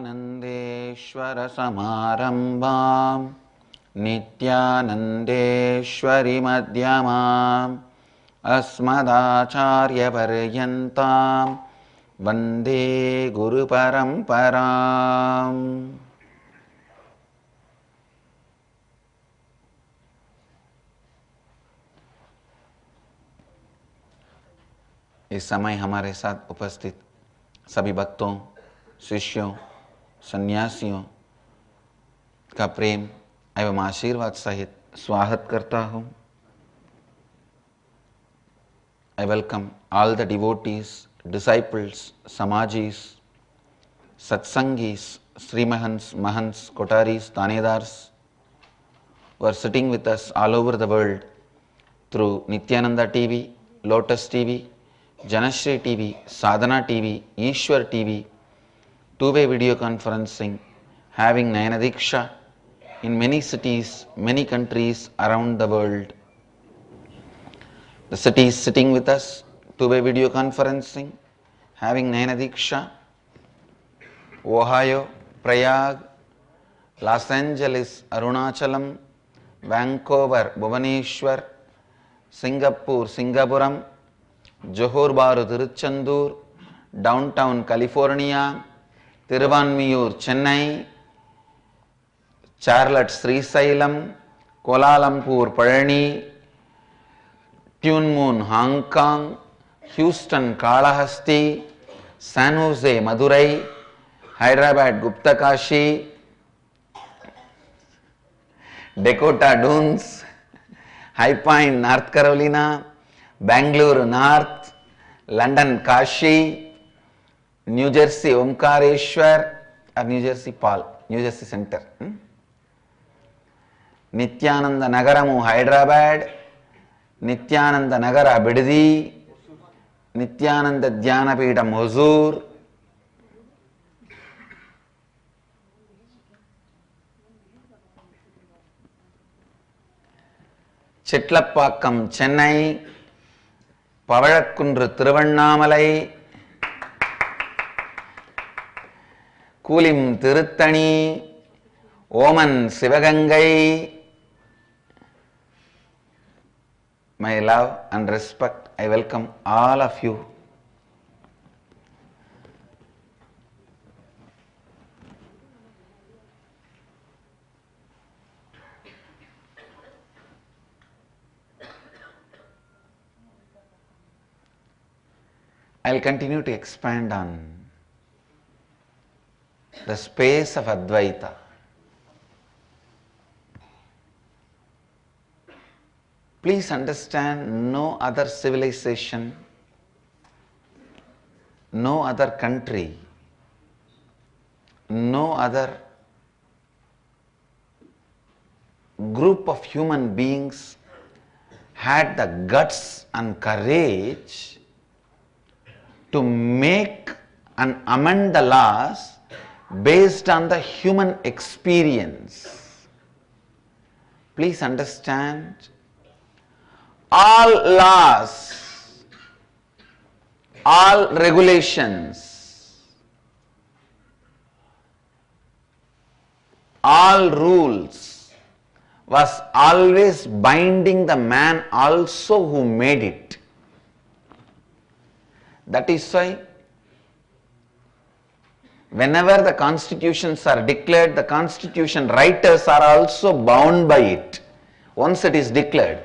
नित्यानन्देश्वर समारम्भां नित्यानन्देश्वरि मध्यमाम् अस्मदाचार्यपर्यन्तां वन्दे गुरुपरम्पराम्। इस समय हमारे साथ उपस्थित सभी भक्तों, शिष्यों, सन्यासियों का प्रेम एवं आशीर्वाद सहित स्वागत करता हूँ। I welcome all the devotees, disciples, samajis, satsangis, srimahans, mahants, kotaris, tanedars who are sitting with us all over the world through Nithyananda TV, Lotus TV, Janashri TV, Sadhana TV, Ishwar TV, two-way video conferencing, having Nayana Diksha in many cities, many countries around the world. The cities sitting with us, two-way video conferencing, having Nayana Diksha, Ohio, Prayag, Los Angeles, Arunachalam, Vancouver, Bhubaneswar, Singapore, Singapuram, Johor Bahru, Tiruchendur, downtown California, Tiruvanmiyur, Chennai, Charlotte, Srisailam, Kuala Lumpur, Palani, Tune Moon, Hong Kong, Houston, Kalahasti, San Jose, Madurai, Hyderabad, Gupta Kashi, Dakota Dunes, High Point, North Carolina, Bangalore North, London Kashi, New Jersey Omkareshwar, or New Jersey Paul, New Jersey Center. Nithyananda Nagaramu Hyderabad, Nithyananda Nagara Bidadi, Nithyananda Dhyanapitham Hosur, Chitlapakkam Chennai, Pavalakkundru Thiruvannamalai, Kulim Tiruttani, Oman Sivagangai. My love and respect, I welcome all of you. I will continue to expand on the space of Advaita. Please understand, no other civilization, no other country, no other group of human beings had the guts and courage to make and amend the laws based on the human experience. Please understand, all laws, all regulations, all rules was always binding the man also who made it. That is why whenever the constitutions are declared, the constitution writers are also bound by it once it is declared.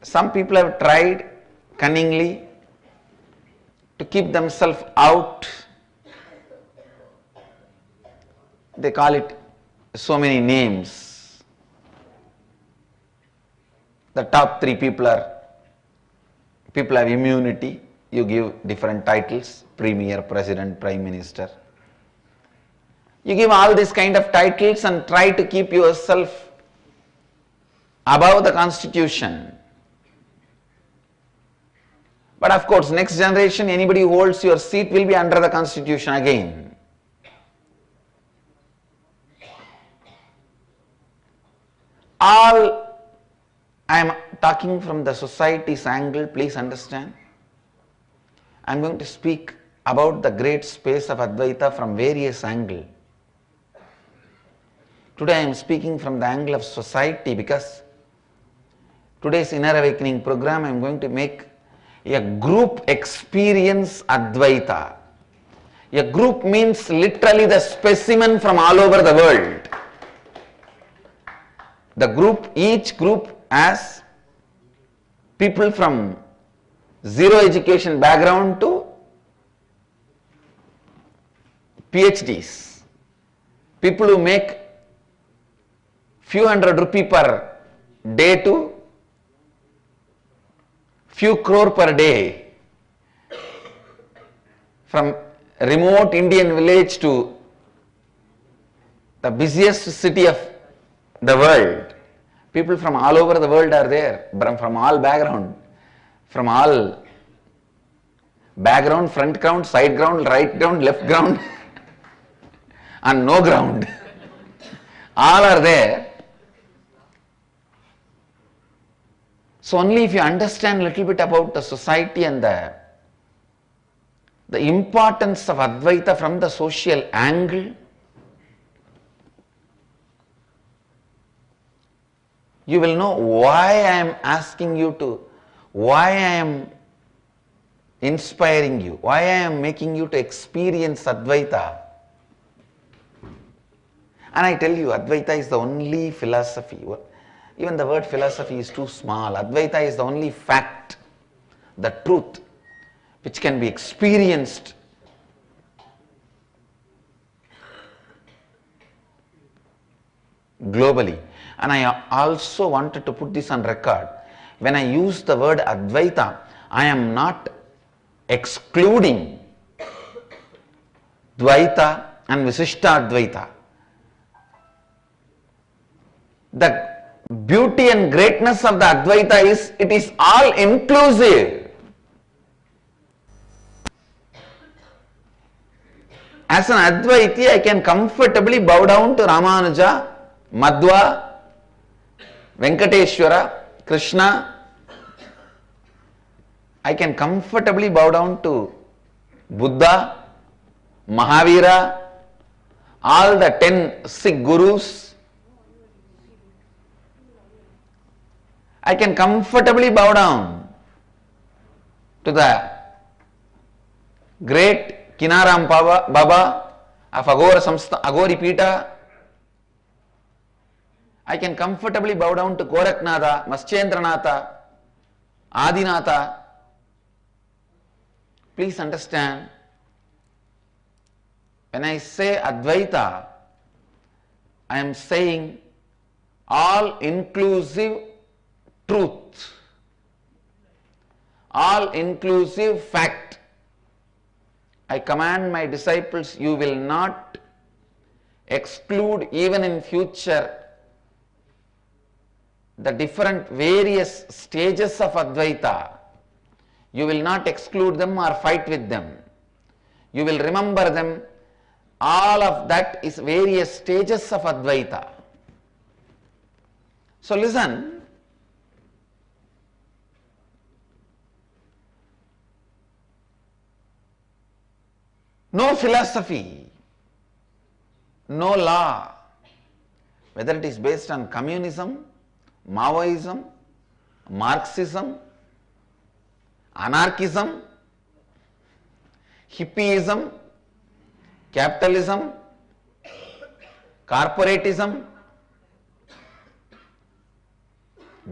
Some people have tried cunningly to keep themselves out. They call it so many names. The top three people have immunity. You give different titles, Premier, President, Prime Minister. You give all these kind of titles and try to keep yourself above the constitution. But of course, next generation, anybody who holds your seat will be under the constitution again. All, I am talking from the society's angle, please understand. I am going to speak about the great space of Advaita from various angles. Today I am speaking from the angle of society, because today's Inner Awakening program I am going to make a group experience Advaita. A group means literally the specimen from all over the world. The group, each group has people from zero education background to PhDs. People who make few hundred rupee per day to few crore per day. From remote Indian village to the busiest city of the world. People from all over the world are there, from all background, background, front ground, side ground, right ground, left ground and no ground. All are there. So only if you understand a little bit about the society and the importance of Advaita from the social angle, you will know why I am asking you to, why I am inspiring you, why I am making you to experience Advaita. And I tell you, Advaita is the only philosophy. Even the word philosophy is too small. Advaita is the only fact, the truth, which can be experienced globally. And I also wanted to put this on record. When I use the word Advaita, I am not excluding Dvaita and Visishta Advaita. The beauty and greatness of the Advaita is, it is all inclusive. As an Advaiti, I can comfortably bow down to Ramanuja, Madhva, Venkateshwara, Krishna. I can comfortably bow down to Buddha, Mahavira, all the 10 Sikh gurus. I can comfortably bow down to the great Kinaram Baba of Agori Pita. I can comfortably bow down to Goraknatha, Maschendranatha, Adinatha. Please understand, when I say Advaita, I am saying all inclusive truth, all inclusive fact. I command my disciples, you will not exclude even in future the different various stages of Advaita. You will not exclude them or fight with them. You will remember them. All of that is various stages of Advaita. So listen. No philosophy, no law, whether it is based on communism, Maoism, Marxism, anarchism, hippieism, capitalism, corporatism,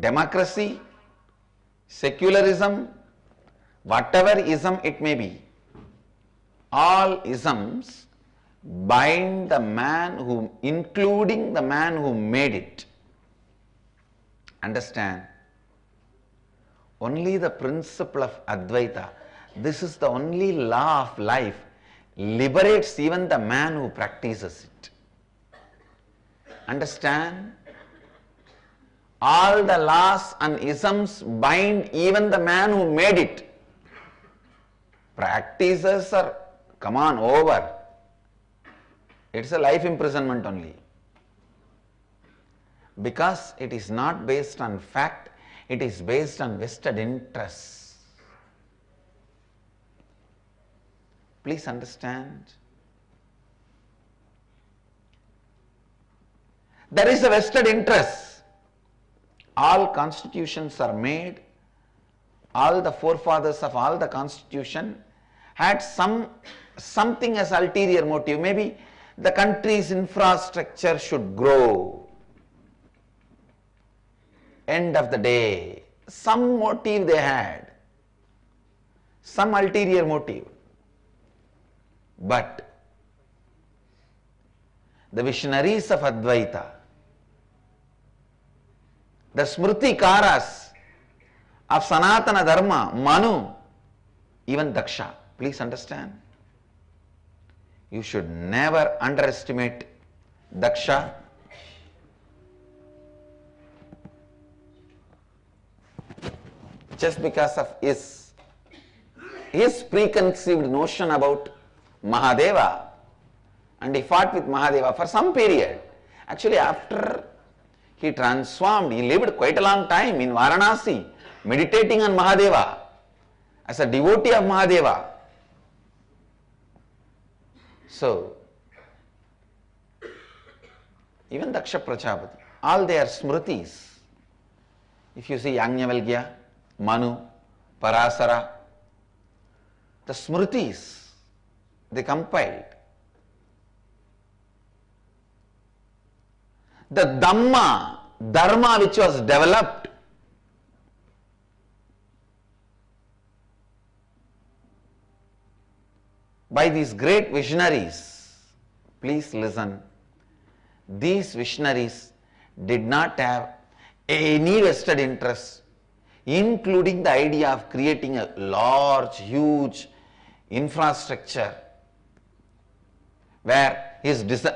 democracy, secularism, whatever ism it may be. All isms bind the man who, including the man who made it. Understand? Only the principle of Advaita, this is the only law of life, liberates even the man who practices it. Understand? All the laws and isms bind even the man who made it. Practices are, come on, over. It's a life imprisonment only. Because it is not based on fact, it is based on vested interests. Please understand. There is a vested interest. All constitutions are made. All the forefathers of all the constitution had something as ulterior motive. Maybe the country's infrastructure should grow. End of the day, some motive they had, some ulterior motive. But the visionaries of Advaita, the Smriti Karas of Sanatana Dharma, Manu, even Daksha, please understand. You should never underestimate Daksha. Just because of his preconceived notion about Mahadeva, and he fought with Mahadeva for some period. Actually, after he transformed, he lived quite a long time in Varanasi, meditating on Mahadeva, as a devotee of Mahadeva. So, even Daksha Prajapati, all their smritis, if you see Yajnavalkya, Manu, Parasara, the smritis, they compiled. The Dharma which was developed by these great visionaries, please listen, these visionaries did not have any vested interest, including the idea of creating a large, huge infrastructure where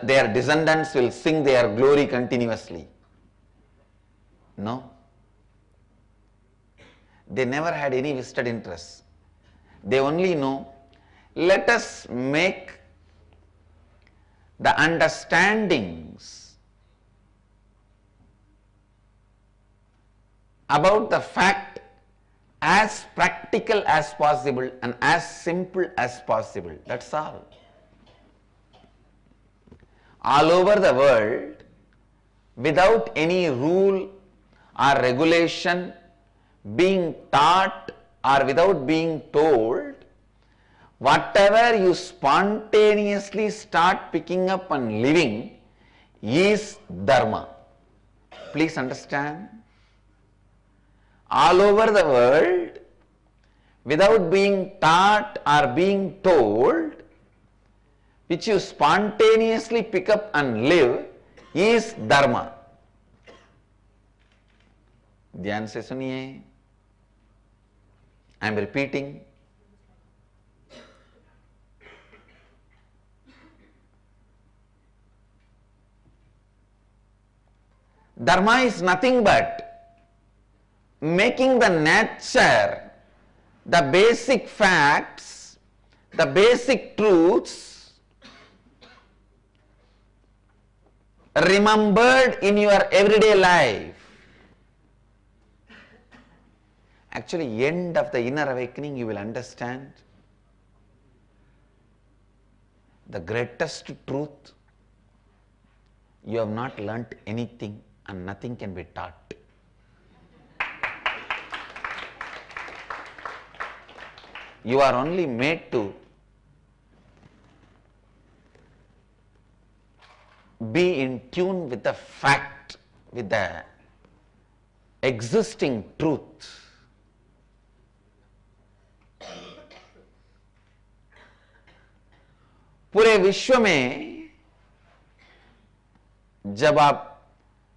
their descendants will sing their glory continuously. No. They never had any vested interest. They only know, let us make the understandings about the fact as practical as possible and as simple as possible. That's all. All over the world, without any rule or regulation being taught or without being told, whatever you spontaneously start picking up and living is dharma. Please understand. All over the world, without being taught or being told, which you spontaneously pick up and live is dharma. ध्यान से सुनिए. I am repeating. Dharma is nothing but making the nature, the basic facts, the basic truths remembered in your everyday life. Actually, end of the inner awakening, you will understand the greatest truth. You have not learnt anything and nothing can be taught. You are only made to be in tune with the fact, with the existing truth. पूरे विश्व में जब आप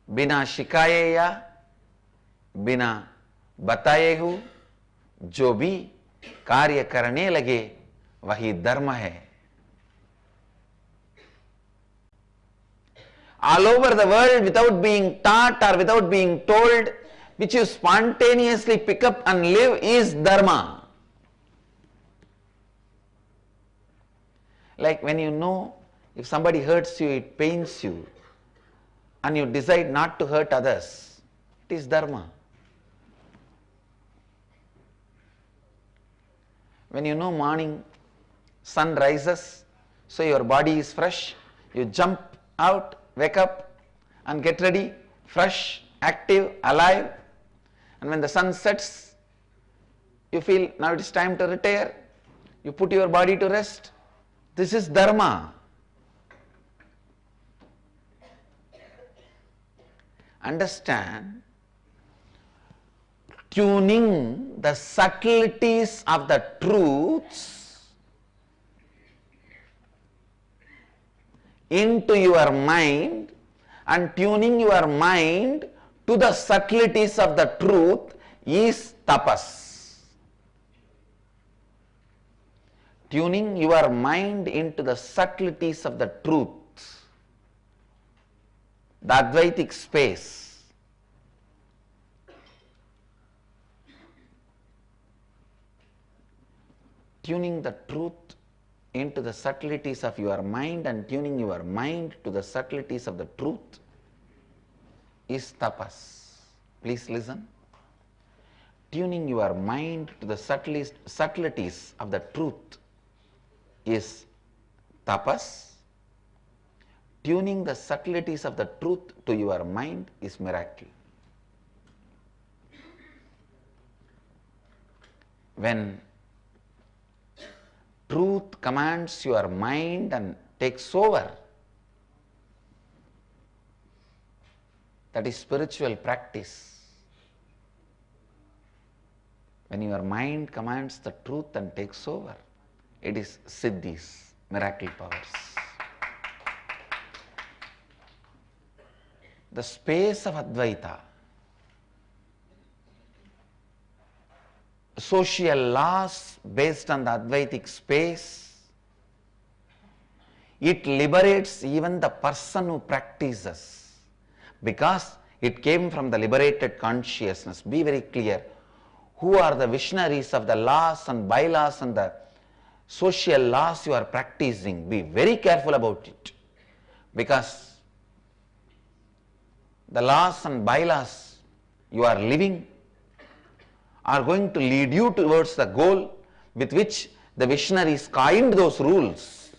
बिना शिकाये या बिना बताए हो जो भी कार्य करने लगे वही धर्म है. All over the world, without being taught or without being told, which you spontaneously pick up and live is dharma. Like when you know if somebody hurts you, it pains you, and you decide not to hurt others, it is dharma. When you know morning sun rises, so your body is fresh, you jump out, wake up and get ready, fresh, active, alive, and when the sun sets, you feel now it is time to retire, you put your body to rest. This is dharma. Understand, tuning the subtleties of the truths into your mind and tuning your mind to the subtleties of the truth is tapas. Tuning your mind into the subtleties of the truth, the Advaitic space. Tuning the truth into the subtleties of your mind and tuning your mind to the subtleties of the truth is tapas. Please listen. Tuning your mind to the subtleties of the truth is tapas. Tuning the subtleties of the truth to your mind is miracle. When truth commands your mind and takes over, that is spiritual practice. When your mind commands the truth and takes over, it is siddhis, miracle powers. The space of Advaita, social laws based on the Advaitic space, it liberates even the person who practices, because it came from the liberated consciousness. Be very clear. Who are the visionaries of the laws and bylaws and the social laws you are practicing? Be very careful about it, because the laws and bylaws you are living are going to lead you towards the goal with which the visionaries coined those rules.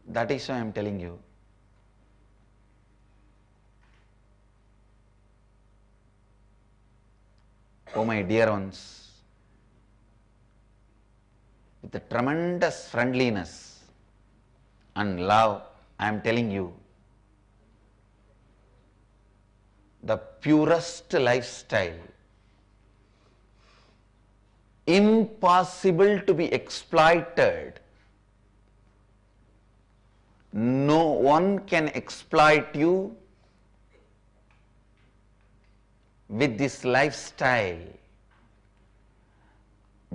That is why I am telling you, oh my dear ones, with the tremendous friendliness and love, I am telling you, the purest lifestyle, impossible to be exploited. No one can exploit you with this lifestyle,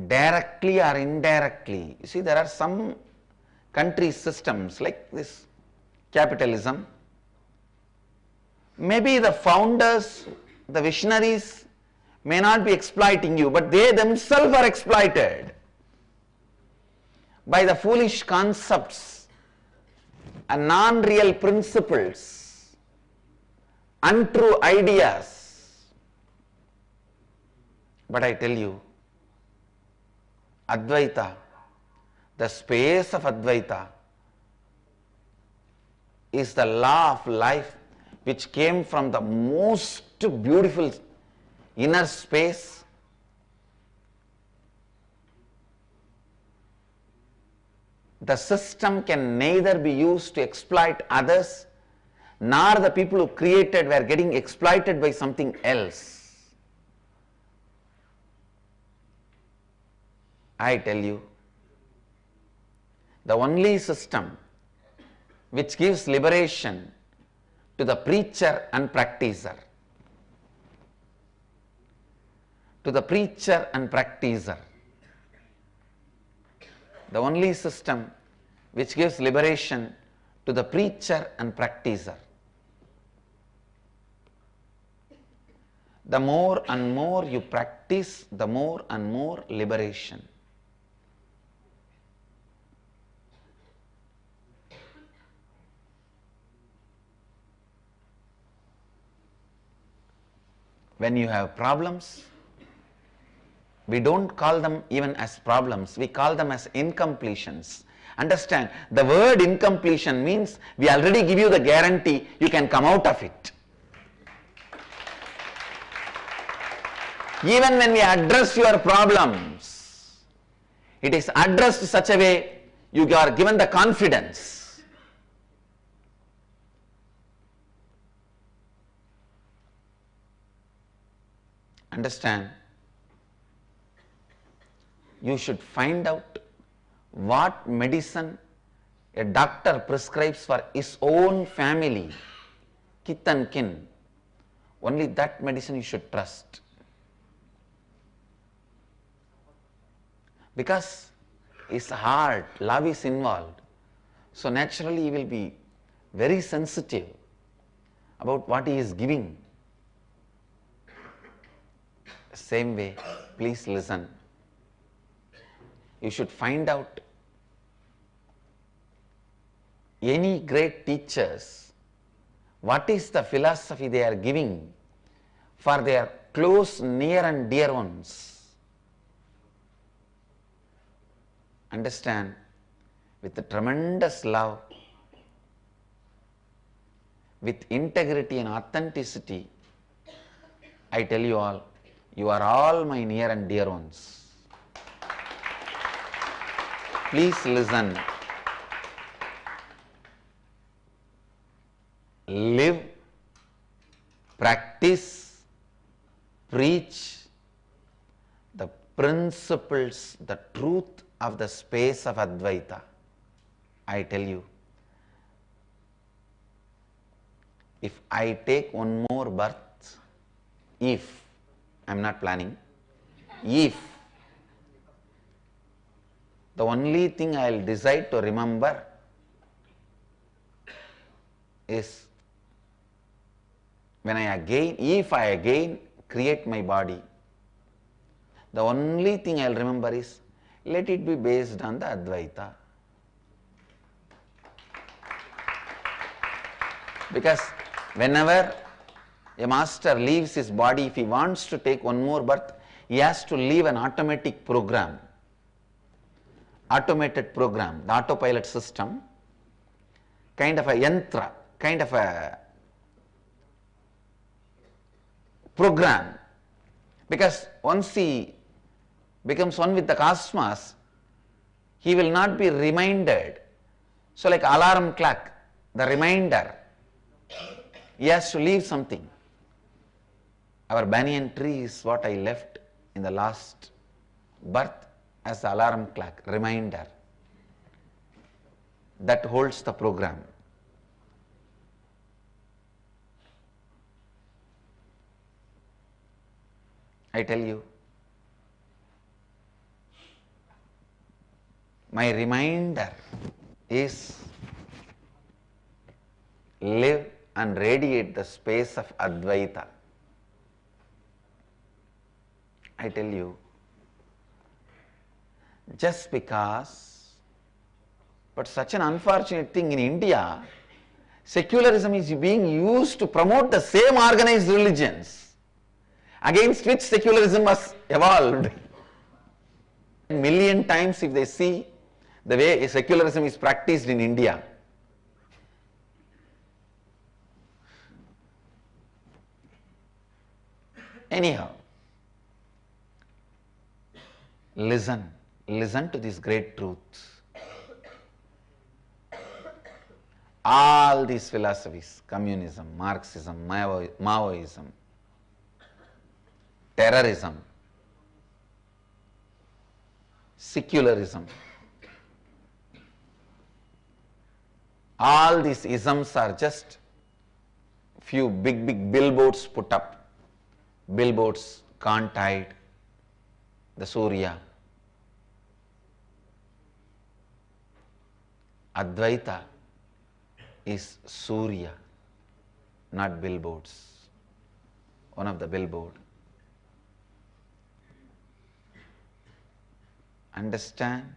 directly or indirectly. You see, there are some country systems like this capitalism. Maybe the founders, the visionaries may not be exploiting you, but they themselves are exploited by the foolish concepts and non-real principles, untrue ideas. But I tell you, Advaita, the space of Advaita, is the law of life which came from the most beautiful inner space. The system can neither be used to exploit others, nor the people who created were getting exploited by something else. I tell you, the only system which gives liberation to the preacher and practicer, to the preacher and practicer, the only system which gives liberation to the preacher and practicer. The more and more you practice, the more and more liberation. When you have problems, we don't call them even as problems, we call them as incompletions. Understand, the word incompletion means we already give you the guarantee you can come out of it. Even when we address your problems, it is addressed such a way you are given the confidence. Understand, you should find out what medicine a doctor prescribes for his own family, kith and kin. Only that medicine you should trust. Because his heart, love is involved. So naturally he will be very sensitive about what he is giving. Same way, please listen. You should find out any great teachers, what is the philosophy they are giving for their close, near and dear ones. Understand, with a tremendous love, with integrity and authenticity, I tell you all, you are all my near and dear ones. Please listen. Live, practice, preach the principles, the truth of the space of Advaita. I tell you, if I take one more birth, if, I am not planning, if, the only thing I will decide to remember is when if I again create my body, the only thing I will remember is, let it be based on the Advaita. Because whenever a master leaves his body, if he wants to take one more birth, he has to leave an automatic program, automated program, the autopilot system, kind of a yantra, kind of a program. Because once he becomes one with the cosmos, he will not be reminded. So like alarm clock, the reminder, he has to leave something. Our banyan tree is what I left in the last birth as the alarm clock, reminder. That holds the program. I tell you, my reminder is live and radiate the space of Advaita. I tell you, just because, but such an unfortunate thing in India, secularism is being used to promote the same organized religions against which secularism was evolved. A million times if they see the way secularism is practiced in India. Anyhow, listen to this great truth. All these philosophies, communism, Marxism, Maoism, terrorism, secularism, all these isms are just few big billboards put up. Billboards can't hide the Surya. Advaita is Surya, not billboards. One of the billboard. Understand?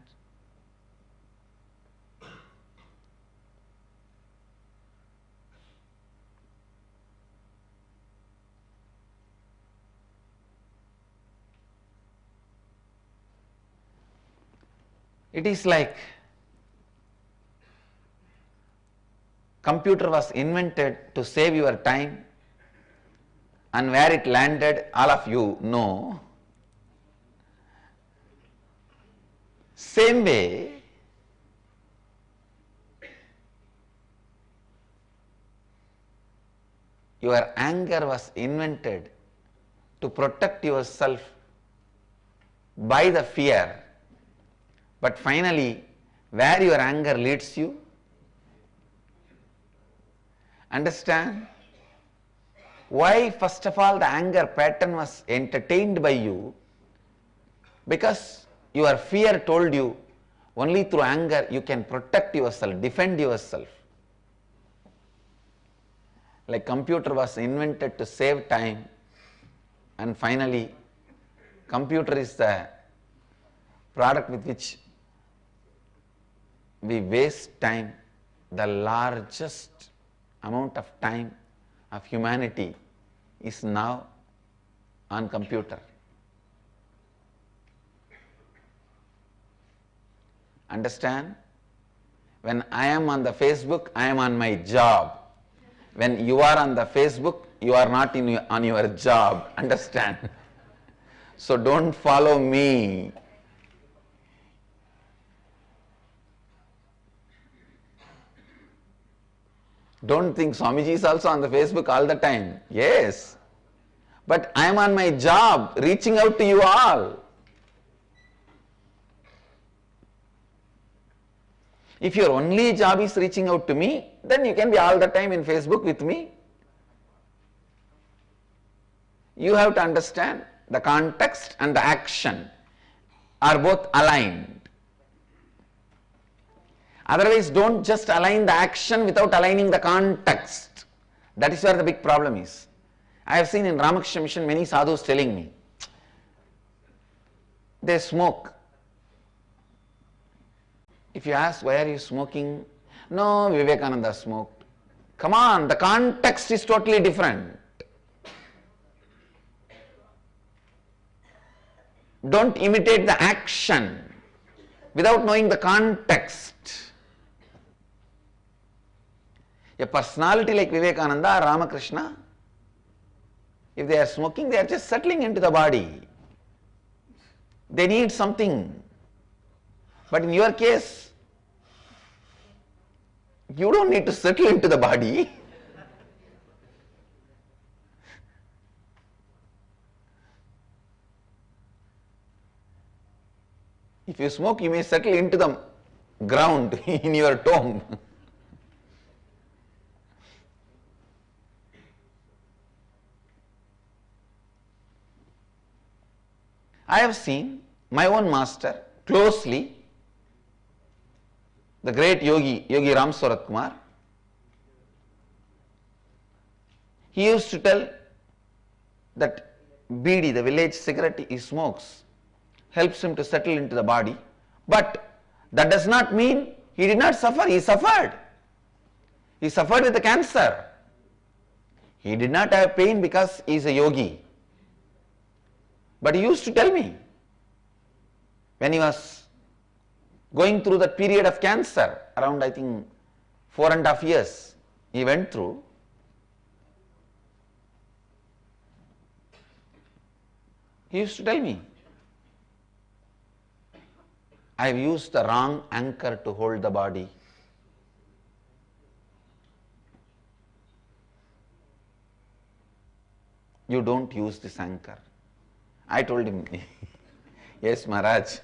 It is like computer was invented to save your time, and where it landed, all of you know. Same way, your anger was invented to protect yourself by the fear, but finally, where your anger leads you, understand? Why first of all the anger pattern was entertained by you? Because your fear told you only through anger you can protect yourself, defend yourself. Like computer was invented to save time, and finally computer is the product with which we waste time. The largest amount of time of humanity is now on computer. Understand? When I am on the Facebook, I am on my job. When you are on the Facebook, you are not on your job. Understand? So don't follow me. Don't think Swamiji is also on the Facebook all the time. Yes. But I am on my job, reaching out to you all. If your only job is reaching out to me, then you can be all the time in Facebook with me. You have to understand the context and the action are both aligned. Otherwise, don't just align the action without aligning the context. That is where the big problem is. I have seen in Ramakrishna Mission many sadhus telling me, they smoke. If you ask, why are you smoking? No, Vivekananda smoked. Come on, the context is totally different. Don't imitate the action without knowing the context. A personality like Vivekananda or Ramakrishna, if they are smoking, they are just settling into the body. They need something. But in your case, you don't need to settle into the body. If you smoke, you may settle into the ground in your tomb. I have seen my own master closely, the great Yogi Ram Sarat Kumar. He used to tell that bidi, the village cigarette he smokes, helps him to settle into the body. But that does not mean he did not suffer. He suffered. He suffered with the cancer. He did not have pain because he is a yogi. But he used to tell me, when he was going through that period of cancer, around I think 4.5 years he went through, he used to tell me, I have used the wrong anchor to hold the body. You don't use this anchor. I told him, yes Maharaj,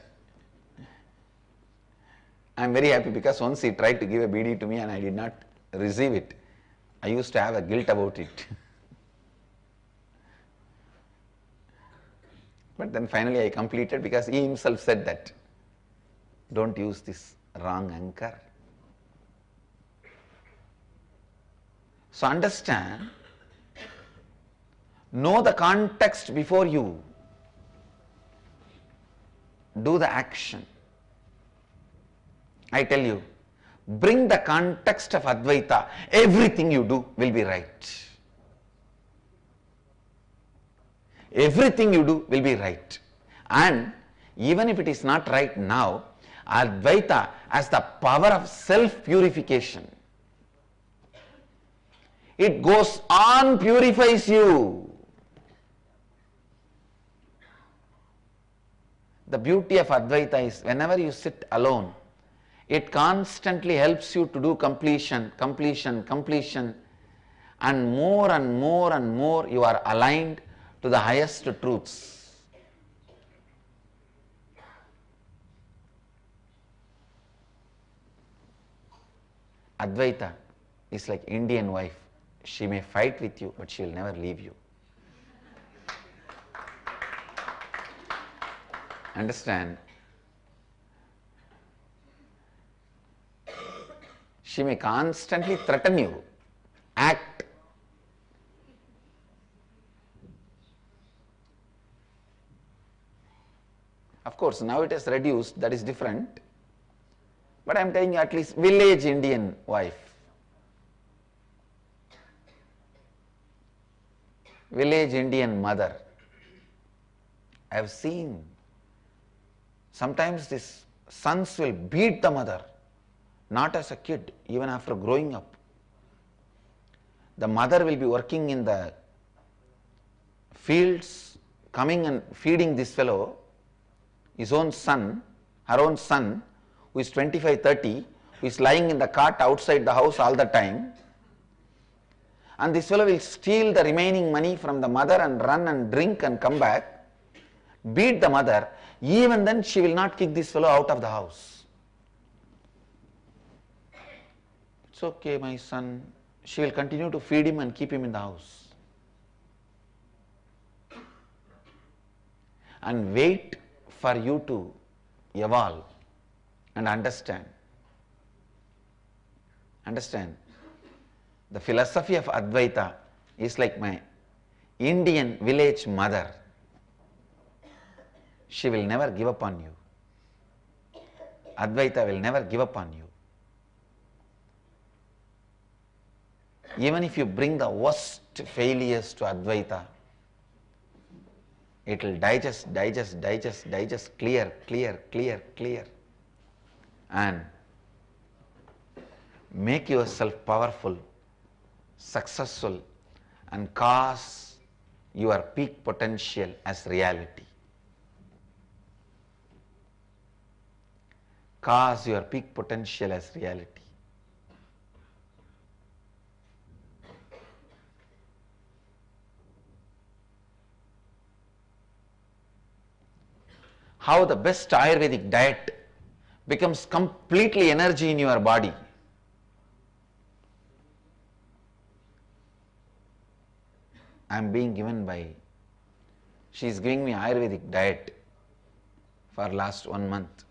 I am very happy because once he tried to give a bidi to me and I did not receive it. I used to have a guilt about it. But then finally I completed because he himself said that, don't use this wrong anchor. So understand, know the context before you do the action. I tell you, bring the context of Advaita, everything you do will be right. Everything you do will be right. And even if it is not right now, Advaita has the power of self-purification. It goes on, purifies you. The beauty of Advaita is whenever you sit alone, it constantly helps you to do completion, and more and more and more you are aligned to the highest truths. Advaita is like Indian wife. She may fight with you, but she will never leave you. Understand? She may constantly threaten you, act. Of course, now it has reduced, that is different. But I am telling you, at least village Indian wife. Village Indian mother. I have seen sometimes these sons will beat the mother, not as a kid, even after growing up. The mother will be working in the fields, coming and feeding this fellow, his own son, her own son, who is 25, 30, who is lying in the cot outside the house all the time. And this fellow will steal the remaining money from the mother and run and drink and come back, beat the mother. Even then she will not kick this fellow out of the house. It's okay, my son. She will continue to feed him and keep him in the house. And wait for you to evolve and understand. Understand? The philosophy of Advaita is like my Indian village mother. She will never give up on you. Advaita will never give up on you. Even if you bring the worst failures to Advaita, it will digest, clear, and make yourself powerful, successful, and cause your peak potential as reality. Cause your peak potential as reality. How the best Ayurvedic diet becomes completely energy in your body. I am being given by, she is giving me Ayurvedic diet for last 1 month.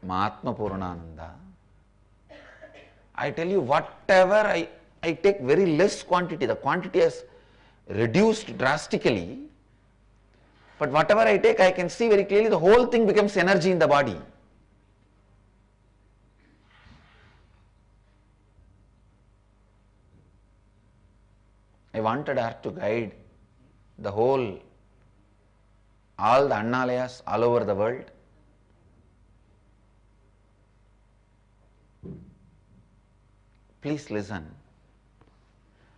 Mahatma Purnananda. I tell you, whatever I take very less quantity, the quantity has reduced drastically, but whatever I take, I can see very clearly the whole thing becomes energy in the body. I wanted her to guide the whole, all the Annalayas all over the world. Please listen.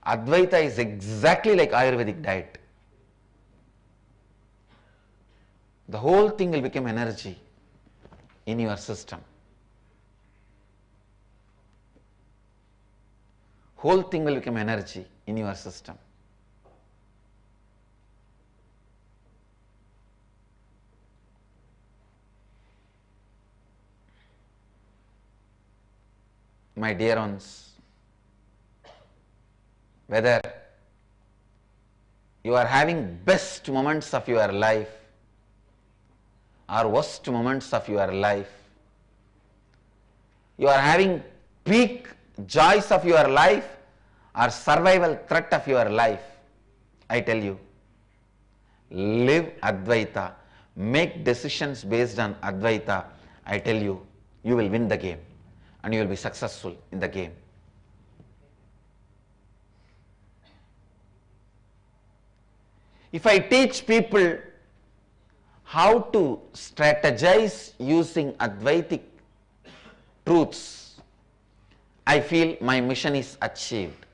Advaita is exactly like Ayurvedic diet. The whole thing will become energy in your system. Whole thing will become energy in your system. My dear ones, whether you are having best moments of your life or worst moments of your life, you are having peak joys of your life or survival threat of your life, I tell you, live Advaita, make decisions based on Advaita. I tell you, you will win the game and you will be successful in the game. If I teach people how to strategize using Advaitic truths, I feel my mission is achieved.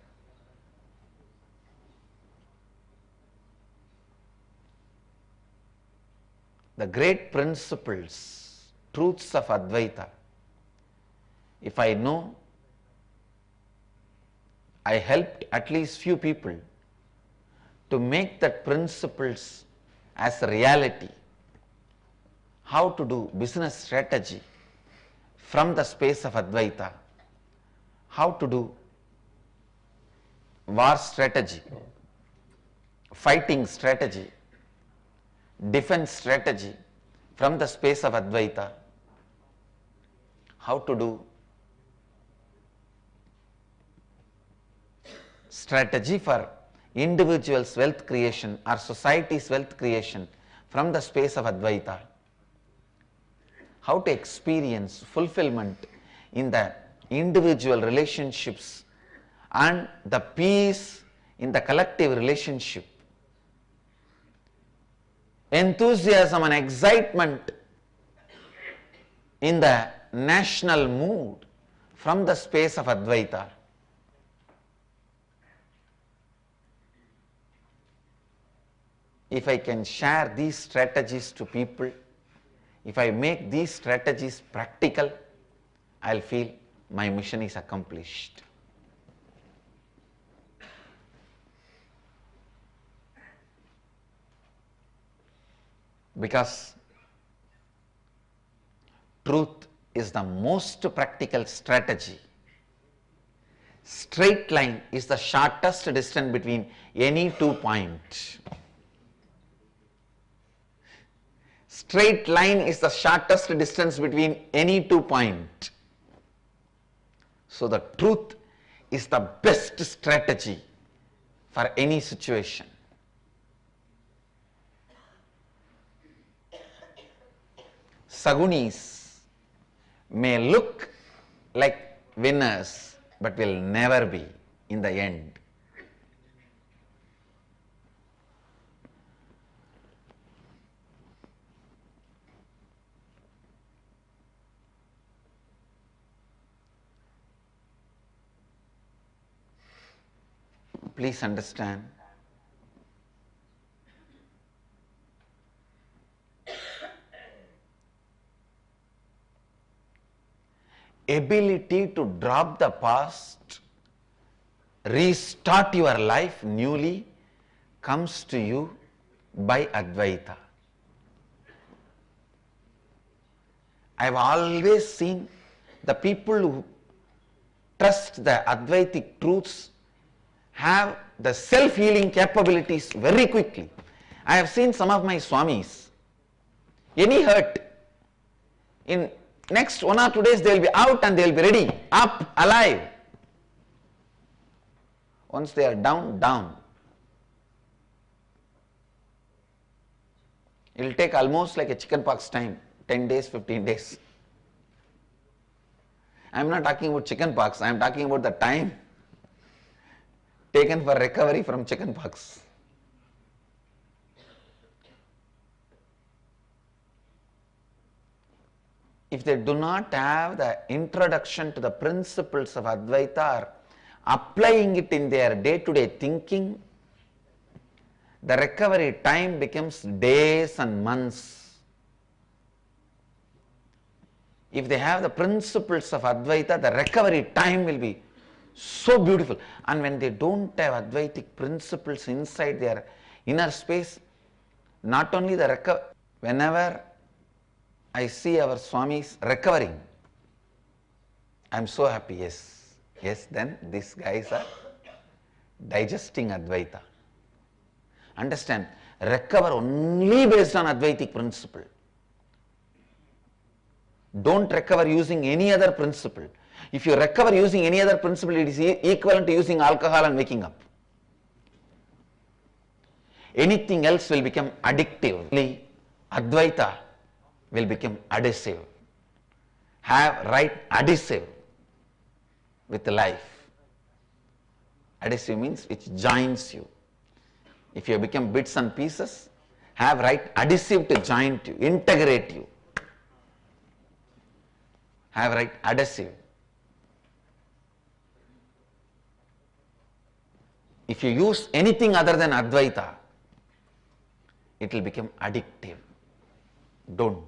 The great principles, truths of Advaita, if I know, I helped at least few people to make that principles as a reality. How to do business strategy from the space of Advaita, how to do war strategy, fighting strategy, defense strategy from the space of Advaita, how to do strategy for individual's wealth creation or society's wealth creation from the space of Advaita, how to experience fulfillment in the individual relationships and the peace in the collective relationship, enthusiasm and excitement in the national mood from the space of Advaita. If I can share these strategies to people, if I make these strategies practical, I'll feel my mission is accomplished. Because truth is the most practical strategy. Straight line is the shortest distance between any 2 points. Straight line is the shortest distance between any 2 points. So the truth is the best strategy for any situation. Sagunis may look like winners but will never be in the end. Please understand, ability to drop the past, restart your life newly comes to you by Advaita. I have always seen the people who trust the Advaitic truths have the self-healing capabilities very quickly. I have seen some of my Swamis, any hurt, in next 1 or 2 days they will be out and they will be ready, up, alive. Once they are down, down. It will take almost like a chicken pox time, 10 days, 15 days. I am not talking about chicken pox, I am talking about the time taken for recovery from chicken pox. If they do not have the introduction to the principles of Advaita or applying it in their day-to-day thinking, the recovery time becomes days and months. If they have the principles of Advaita, the recovery time will be so beautiful. And when they don't have Advaitic principles inside their inner space, not only the recovery, whenever I see our Swamis recovering, I am so happy. Yes, then these guys are digesting Advaita. Understand, recover only based on Advaitic principle. Don't recover using any other principle. If you recover using any other principle, it is equivalent to using alcohol and waking up. Anything else will become addictive. Advaita will become adhesive. Have right adhesive with life. Adhesive means which joins you. If you become bits and pieces, have right adhesive to joint you, integrate you. Have right adhesive. If you use anything other than Advaita, it will become addictive. Don't.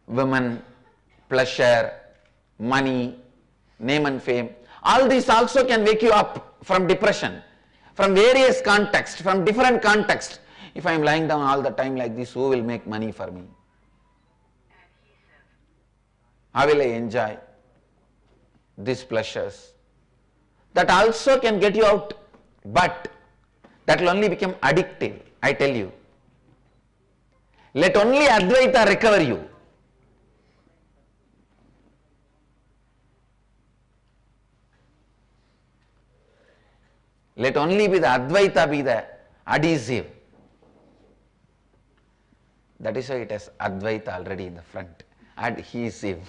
Women, pleasure, money, name and fame, all these also can wake you up from depression, from various contexts, from different contexts. If I am lying down all the time like this, who will make money for me? How will I enjoy these pleasures? That also can get you out, but that will only become addictive, I tell you. Let only Advaita recover you. Let only be the Advaita be the adhesive. That is why it has Advaita already in the front. Adhesive.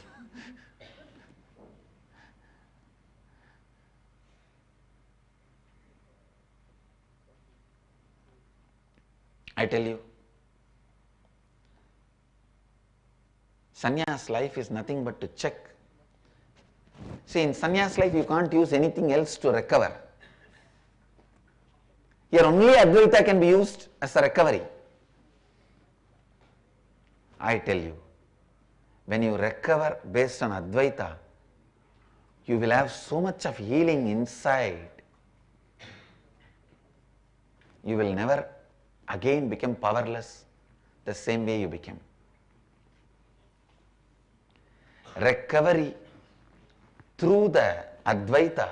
I tell you, sannyas life is nothing but to check. See, in sannyas life you can't use anything else to recover. Here only Advaita can be used as a recovery. I tell you, when you recover based on Advaita, you will have so much of healing inside. You will never again become powerless the same way you became. Recovery through the Advaita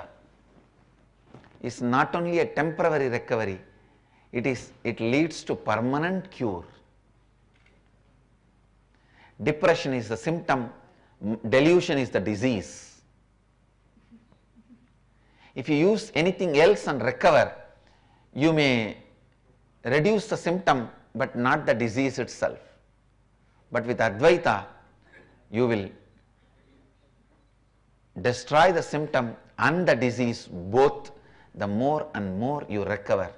is not only a temporary recovery, it leads to permanent cure. Depression is the symptom, delusion is the disease. If you use anything else and recover, you may reduce the symptom but not the disease itself. But with Advaita, you will destroy the symptom and the disease both. The more and more you recover,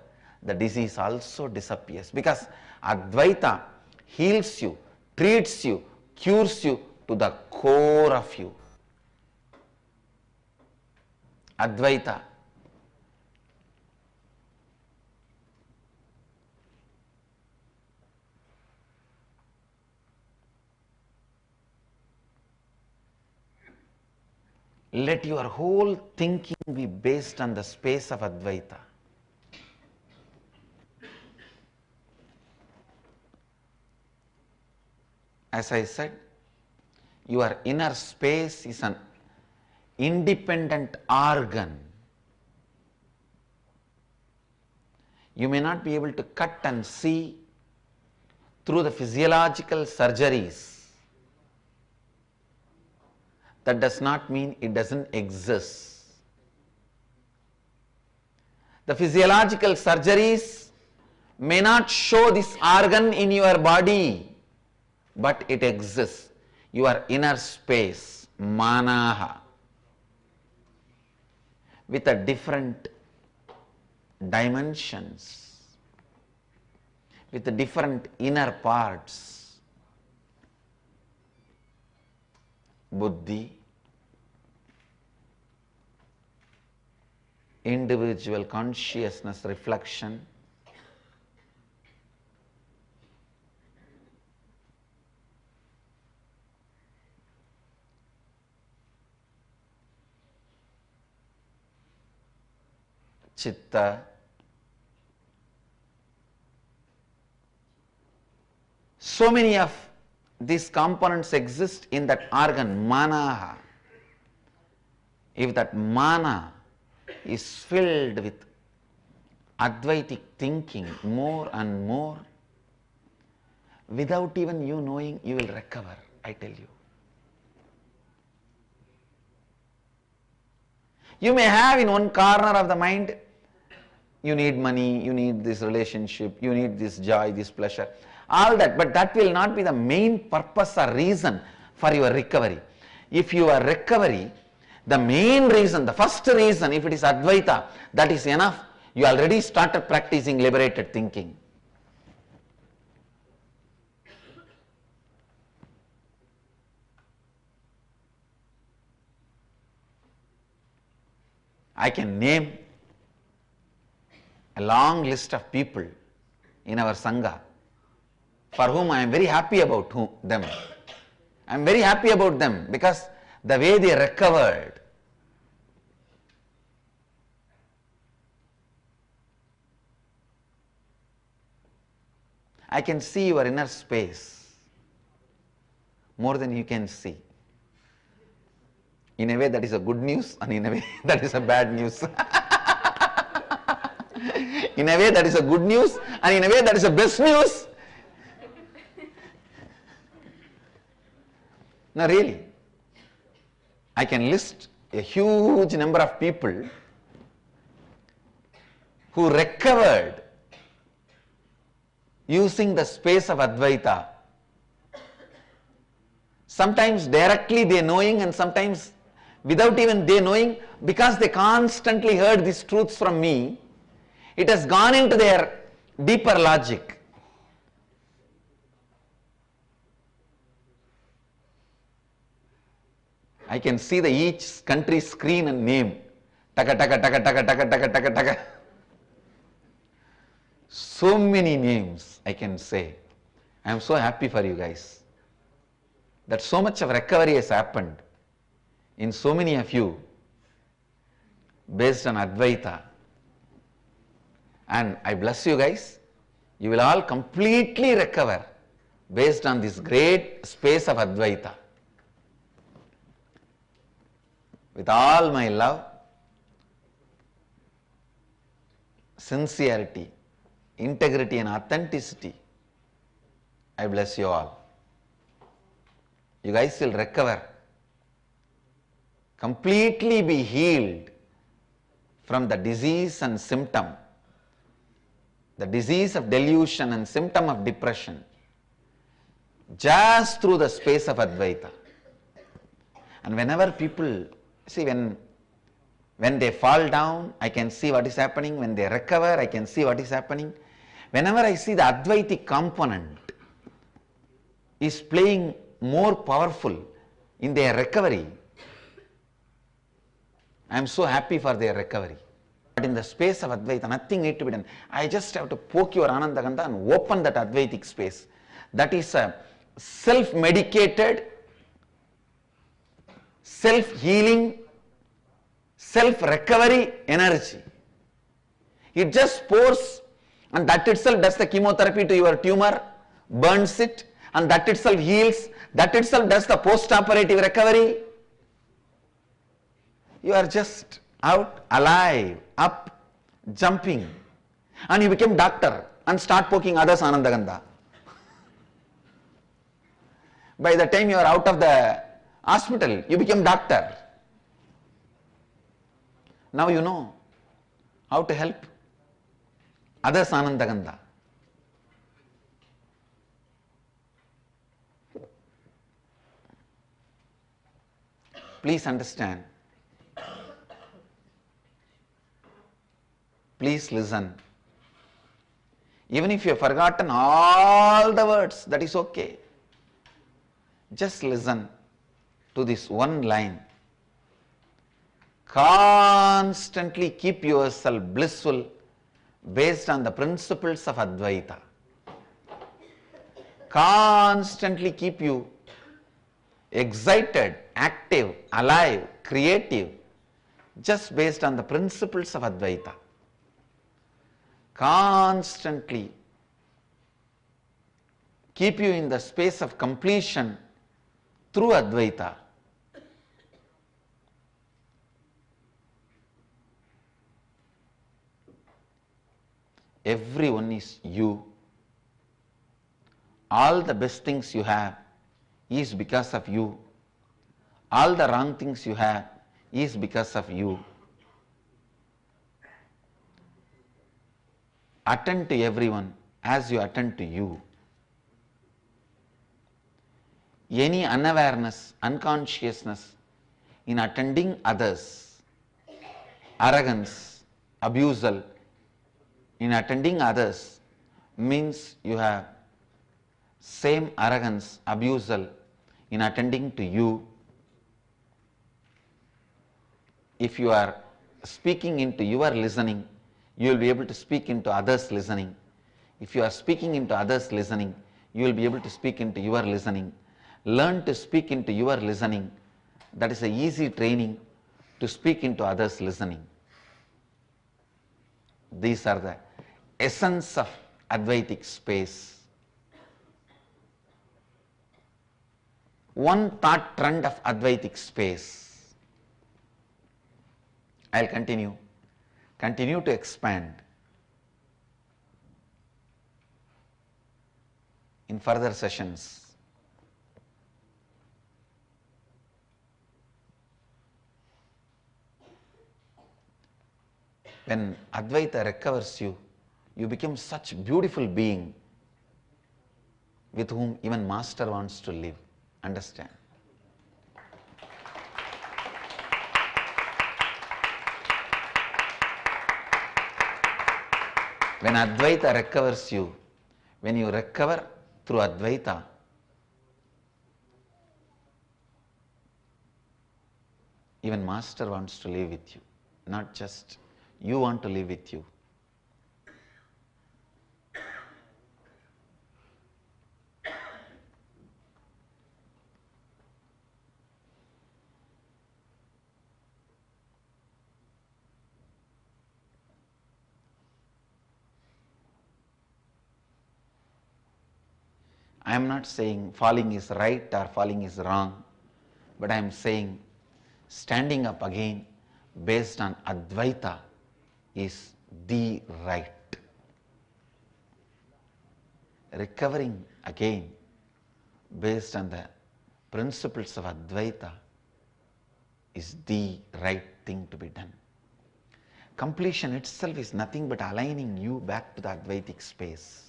the disease also disappears, because Advaita heals you, treats you, cures you to the core of you. Advaita. Let your whole thinking be based on the space of Advaita. As I said, your inner space is an independent organ. You may not be able to cut and see through the physiological surgeries. That does not mean it doesn't exist. The physiological surgeries may not show this organ in your body, but it exists. Your inner space, manaha, with a different dimensions, with the different inner parts. Buddhi, individual consciousness reflection, chitta, so many of these components exist in that organ, manaha. If that mana is filled with Advaitic thinking more and more, without even you knowing, you will recover, I tell you. You may have in one corner of the mind, you need money, you need this relationship, you need this joy, this pleasure, all that, but that will not be the main purpose or reason for your recovery. If your recovery, The main reason, the first reason, if it is Advaita, that is enough. You already started practicing liberated thinking. I can name a long list of people in our Sangha for whom I am very happy about them. I am very happy about them because the way they recovered. I can see your inner space more than you can see. In a way that is a good news, and in a way that is a bad news. In a way that is a good news, and in a way that is a best news. No, really. I can list a huge number of people who recovered using the space of Advaita. Sometimes directly they knowing, and sometimes without even they knowing, because they constantly heard these truths from me, it has gone into their deeper logic. I can see each country's screen and name. Taka taka taka taka taka taka taka taka. So many names I can say. I am so happy for you guys that so much of recovery has happened in so many of you based on Advaita. And I bless you guys. You will all completely recover based on this great space of Advaita. With all my love, sincerity, integrity and authenticity, I bless you all. You guys will recover, completely be healed from the disease and symptom, the disease of delusion and symptom of depression, just through the space of Advaita. And whenever people, see, when they fall down, I can see what is happening. When they recover, I can see what is happening. Whenever I see the Advaitic component is playing more powerful in their recovery, I am so happy for their recovery. But in the space of Advaita, nothing need to be done. I just have to poke your Anandagandha and open that Advaitic space. That is a self-medicated, self-healing, self-recovery energy. It just pours, and that itself does the chemotherapy to your tumor, burns it, and that itself heals, that itself does the post-operative recovery. You are just out, alive, up, jumping, and you become doctor and start poking others Anandagandha. By the time you are out of the hospital, you become doctor. Now you know how to help others Anandagandha. Please understand. Please listen. Even if you have forgotten all the words, that is okay. Just listen to this one line. Constantly keep yourself blissful based on the principles of Advaita. Constantly keep you excited, active, alive, creative, just based on the principles of Advaita. Constantly keep you in the space of completion through Advaita. Everyone is you. All the best things you have is because of you. All the wrong things you have is because of you. Attend to everyone as you attend to you. Any unawareness, unconsciousness, in attending others. Arrogance, abusal in attending others means you have same arrogance, abusal in attending to you. If you are speaking into your listening, you will be able to speak into others' listening. If you are speaking into others' listening, you will be able to speak into your listening. Learn to speak into your listening. That is an easy training to speak into others' listening. These are the essence of Advaitic space. One thought trend of Advaitic space. I will continue to expand in further sessions. When Advaita recovers you, you become such a beautiful being with whom even Master wants to live. Understand? When Advaita recovers you, when you recover through Advaita, even Master wants to live with you, not just you want to live with you. I am not saying falling is right or falling is wrong, but I am saying standing up again based on Advaita is the right. Recovering again based on the principles of Advaita is the right thing to be done. Completion itself is nothing but aligning you back to the Advaitic space.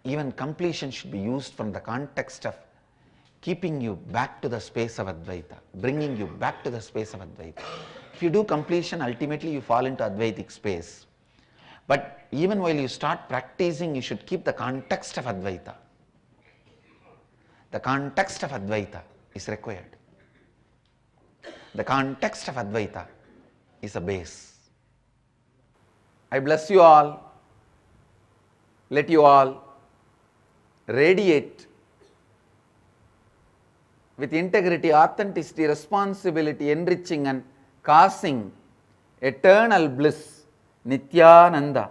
Even completion should be used from the context of keeping you back to the space of Advaita, bringing you back to the space of Advaita. If you do completion, ultimately you fall into Advaitic space. But even while you start practicing, you should keep the context of Advaita. The context of Advaita is required. The context of Advaita is a base. I bless you all. Let you all radiate with integrity, authenticity, responsibility, enriching and causing eternal bliss. Nithyananda.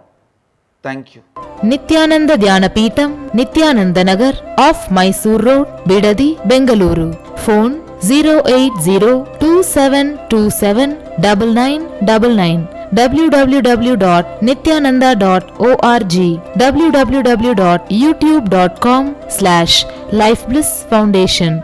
Thank you. Nithyananda Dhyanapitham, Nithyananda Nagar, off Mysore Road, Bidadi, Bengaluru. Phone 08027279999. www.nithyananda.org, www.youtube.com/Life Bliss Foundation.